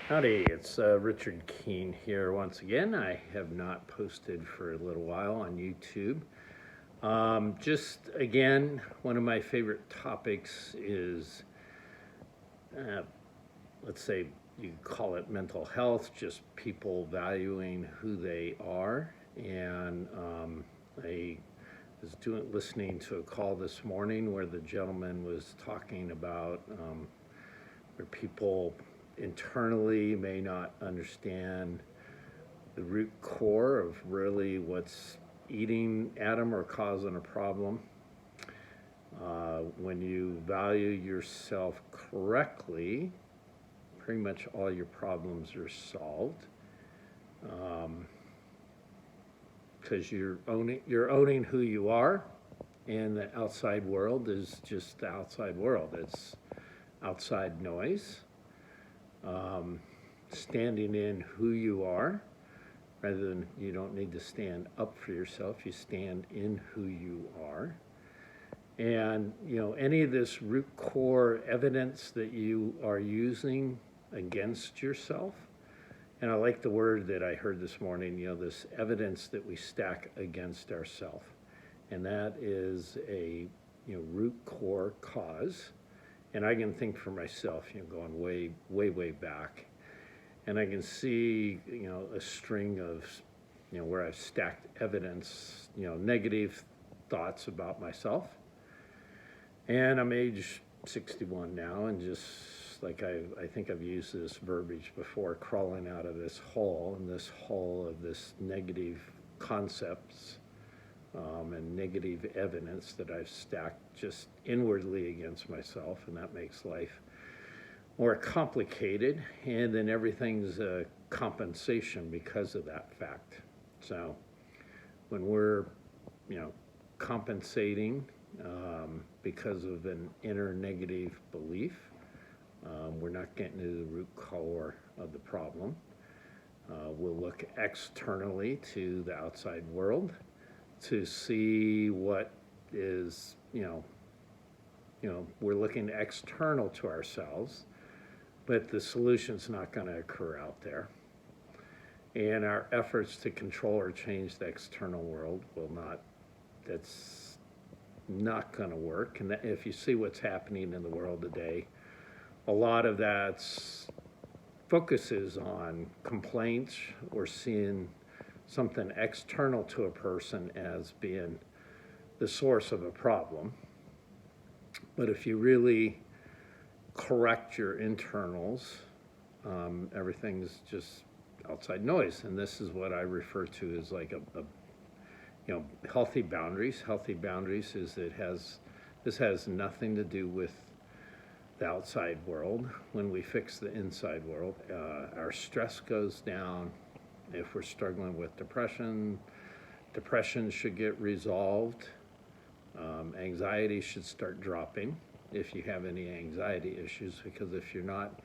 Howdy, it's Richard Keene here once again. I have not posted for a little while on YouTube. Just again, one of my favorite topics is, uh, let's say you call it mental health, just people valuing who they are. And I was listening to a call this morning where the gentleman was talking about where people internally may not understand the root core of really what's eating at them or causing a problem. When you value yourself correctly, pretty much all your problems are solved because you're owning who you are, and the outside world is just the outside world. It's outside noise. Standing in who you are rather than you don't need to stand up for yourself, you stand in who you are. And any of this root core evidence that you are using against yourself, and I like the word that I heard this morning, this evidence that we stack against ourselves, and that is a root core cause. And I can think for myself, going way, way, way back, and I can see, a string of, where I've stacked evidence, negative thoughts about myself. And I'm age 61 now, and just like I think I've used this verbiage before, crawling out of this hole, and this hole of this negative concepts and negative evidence that I've stacked just inwardly against myself, and that makes life more complicated, and then everything's a compensation because of that fact. So when we're, compensating because of an inner negative belief, we're not getting to the root core of the problem. We'll look externally to the outside world to see what is, we're looking external to ourselves, but the solution's not going to occur out there. And our efforts to control or change the external world that's not going to work. And if you see what's happening in the world today, a lot of that focuses on complaints or seeing something external to a person as being the source of a problem. But if you really correct your internals, everything's just outside noise. And this is what I refer to as like a healthy boundaries. Healthy boundaries is this has nothing to do with the outside world. When we fix the inside world, our stress goes down. If we're struggling with depression should get resolved. Anxiety should start dropping if you have any anxiety issues, because if you're not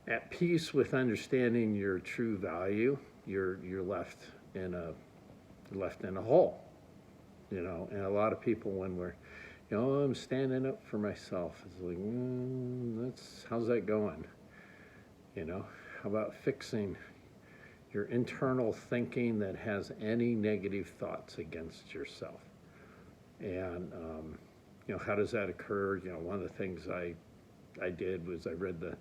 at peace with understanding your true value, you're left in a hole. And a lot of people, when we're I'm standing up for myself, it's like, how's that going? How about fixing your internal thinking that has any negative thoughts against yourself? And how does that occur? One of the things I did was I read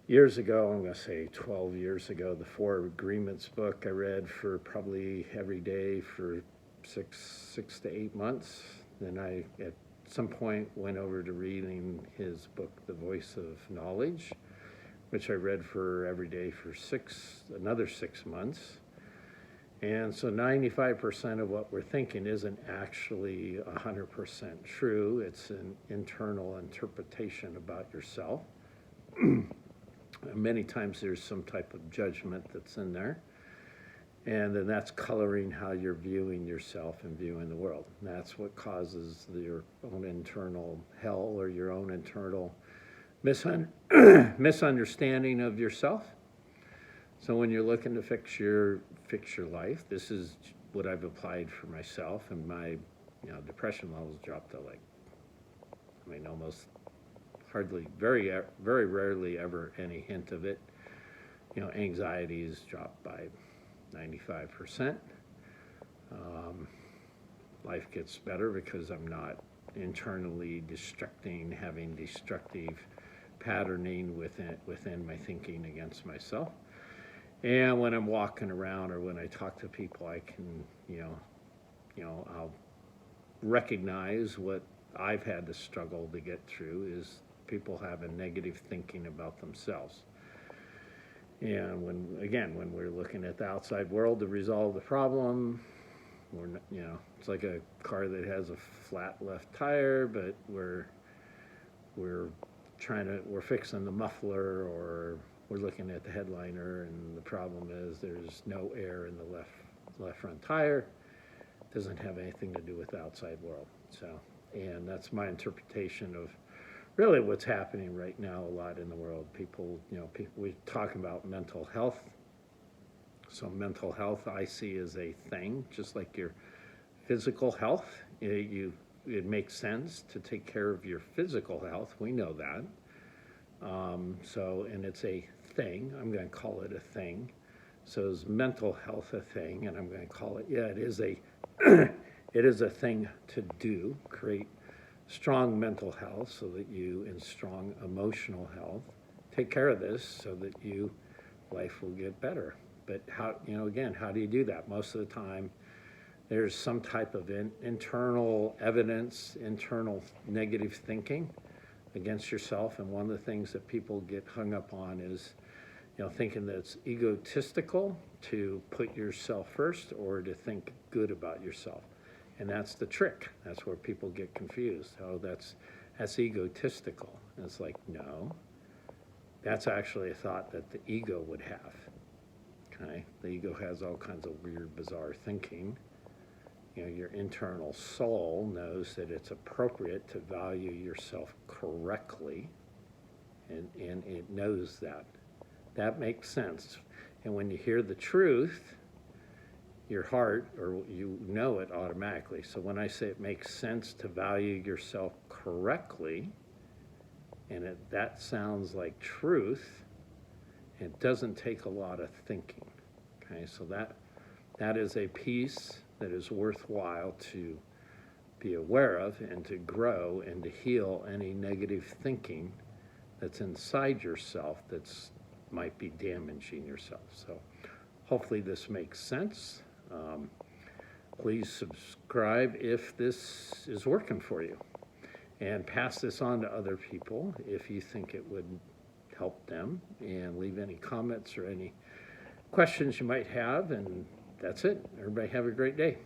years ago, I'm going to say 12 years ago, the Four Agreements book I read for probably every day for six to 8 months. Then I, at some point, went over to reading his book, The Voice of Knowledge, which I read for every day for another 6 months. And so 95% of what we're thinking isn't actually 100% true. It's an internal interpretation about yourself. Many times there's some type of judgment that's in there. And then that's coloring how you're viewing yourself and viewing the world. And that's what causes your own internal hell or your own internal misunderstanding of yourself. So when you're looking to fix your life, this is what I've applied for myself, and my depression levels dropped to almost hardly, very rarely ever any hint of it. Anxiety's dropped by 95%. Life gets better because I'm not internally having destructive patterning within my thinking against myself. And when I'm walking around or when I talk to people, I can, I'll recognize what I've had to struggle to get through is people having negative thinking about themselves. And when we're looking at the outside world to resolve the problem, we're not, it's like a car that has a flat left tire, but we're fixing the muffler, or we're looking at the headliner, and the problem is there's no air in the left front tire. It doesn't have anything to do with the outside world. So, and that's my interpretation of really what's happening right now a lot in the world. We talk about mental health. So mental health I see as a thing, just like your physical health. It makes sense to take care of your physical health. We know that. And it's a thing. I'm going to call it a thing. So is mental health a thing? And I'm going to call it, it is a it is a thing to do. Create strong mental health so that and strong emotional health. Take care of this so that life will get better. But how do you do that? Most of the time, there's some type of internal evidence, internal negative thinking against yourself. And one of the things that people get hung up on is, thinking that it's egotistical to put yourself first or to think good about yourself. And that's the trick. That's where people get confused. Oh, that's egotistical. And it's like, no, that's actually a thought that the ego would have. Okay? The ego has all kinds of weird, bizarre thinking. Your internal soul knows that it's appropriate to value yourself correctly, and it knows that. That makes sense. And when you hear the truth, your heart, or you know it automatically. So when I say it makes sense to value yourself correctly, and that sounds like truth, it doesn't take a lot of thinking. Okay, so that is a piece that is worthwhile to be aware of and to grow and to heal any negative thinking that's inside yourself that's might be damaging yourself. So hopefully this makes sense. Please subscribe if this is working for you, and pass this on to other people if you think it would help them, and leave any comments or any questions you might have. And that's it. Everybody have a great day.